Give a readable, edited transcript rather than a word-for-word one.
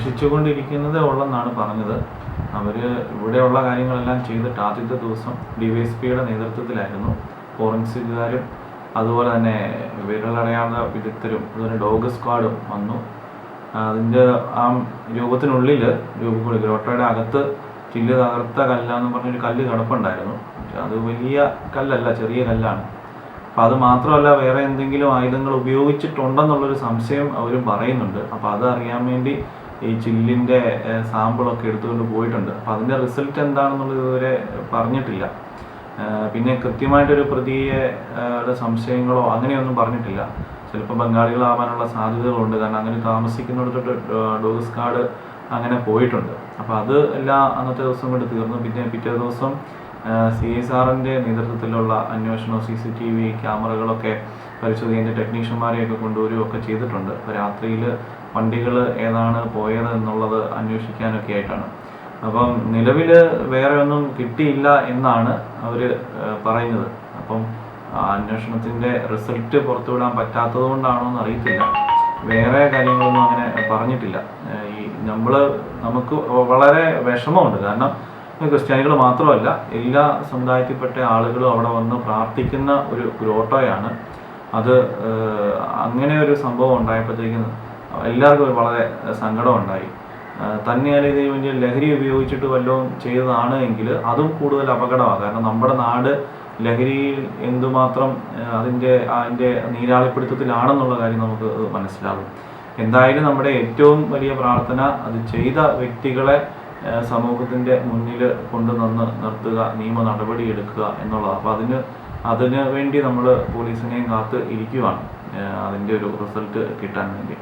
അന്വേഷിച്ചുകൊണ്ടിരിക്കുന്നതേ ഉള്ളെന്നാണ് പറഞ്ഞത്. അവർ ഇവിടെയുള്ള കാര്യങ്ങളെല്ലാം ചെയ്തിട്ട് ആദ്യത്തെ ദിവസം DYSPയുടെ നേതൃത്വത്തിലായിരുന്നു ഫോറൻസിക്കുകാരും അതുപോലെ തന്നെ വിരലടയാള വിദഗ്ധരും അതുപോലെ ഡോഗ് സ്ക്വാഡും വന്നു. അതിൻ്റെ ആ രൂപത്തിനുള്ളിൽ ഗ്രോട്ടോയുടെ അകത്ത് ചില്ല് തകർത്ത കല്ലാന്ന് പറഞ്ഞൊരു കല്ല് കിടപ്പുണ്ടായിരുന്നു. പക്ഷെ അത് വലിയ കല്ലല്ല, ചെറിയ കല്ലാണ്. അപ്പം അത് മാത്രമല്ല, വേറെ എന്തെങ്കിലും ആയുധങ്ങൾ ഉപയോഗിച്ചിട്ടുണ്ടെന്നുള്ളൊരു സംശയം അവരും പറയുന്നുണ്ട്. അപ്പോൾ അത് അറിയാൻ വേണ്ടി ഈ ചില്ലിൻ്റെ സാമ്പിളൊക്കെ എടുത്തുകൊണ്ട് പോയിട്ടുണ്ട്. അപ്പം അതിൻ്റെ റിസൾട്ട് എന്താണെന്നുള്ളത് ഇതുവരെ പറഞ്ഞിട്ടില്ല. പിന്നെ കൃത്യമായിട്ടൊരു പ്രതിയെ സംശയങ്ങളോ അങ്ങനെയൊന്നും പറഞ്ഞിട്ടില്ല. ചിലപ്പോൾ ബംഗാളികളാവാനുള്ള സാധ്യതകളുണ്ട്. കാരണം അങ്ങനെ താമസിക്കുന്നിടത്തോട്ട് ഡോഗ് സ്ക്വാഡ് അങ്ങനെ പോയിട്ടുണ്ട്. അപ്പോൾ അത് എല്ലാം അന്നത്തെ ദിവസം കൊണ്ട് തീർന്നു. പിന്നെ പിറ്റേ ദിവസം CI സാറിൻ്റെ നേതൃത്വത്തിലുള്ള അന്വേഷണം CCTV ക്യാമറകളൊക്കെ പരിശോധിക്കാൻ ടെക്നീഷ്യന്മാരെയൊക്കെ കൊണ്ടുവരികയൊക്കെ ചെയ്തിട്ടുണ്ട്. അപ്പോൾ രാത്രിയിൽ വണ്ടികൾ ഏതാണ് പോയത് എന്നുള്ളത് അന്വേഷിക്കാനൊക്കെ ആയിട്ടാണ്. അപ്പം നിലവിൽ വേറെ ഒന്നും കിട്ടിയില്ല എന്നാണ് അവർ പറയുന്നത്. അപ്പം അന്വേഷണത്തിൻ്റെ റിസൾട്ട് പുറത്തുവിടാൻ പറ്റാത്തത് കൊണ്ടാണോ എന്ന് അറിയത്തില്ല. വേറെ കാര്യങ്ങളൊന്നും അങ്ങനെ പറഞ്ഞിട്ടില്ല. നമുക്ക് വളരെ വിഷമമുണ്ട്. കാരണം ക്രിസ്ത്യാനികൾ മാത്രമല്ല, എല്ലാ സമുദായത്തിൽപ്പെട്ട ആളുകളും അവിടെ വന്ന് പ്രാർത്ഥിക്കുന്ന ഒരു ഗ്രോട്ടോയാണ് അത്. അങ്ങനെ ഒരു സംഭവം ഉണ്ടായപ്പോഴത്തേക്കും എല്ലാവർക്കും വളരെ സങ്കടമുണ്ടായി. തന്നെയല്ല ഇത് വലിയ ലഹരി ഉപയോഗിച്ചിട്ട് വല്ലതും ചെയ്തതാണ് എങ്കിൽ അതും കൂടുതൽ അപകടമാണ്. കാരണം നമ്മുടെ നാട് ലഹരിയിൽ എന്തുമാത്രം അതിൻ്റെ നീരാളിപ്പിടുത്തത്തിലാണെന്നുള്ള കാര്യം നമുക്ക് മനസ്സിലാകും. എന്തായാലും നമ്മുടെ ഏറ്റവും വലിയ പ്രാർത്ഥന അത് ചെയ്ത വ്യക്തികളെ സമൂഹത്തിൻ്റെ മുന്നിൽ കൊണ്ടുവന്ന് നിർത്തുക, നിയമ നടപടി എടുക്കുക എന്നുള്ളതാണ്. അപ്പോൾ അതിന് വേണ്ടി നമ്മൾ പോലീസിനെയും കാത്ത് ഇരിക്കുവാണ് അതിൻ്റെ ഒരു റിസൾട്ട് കിട്ടാൻ വേണ്ടി.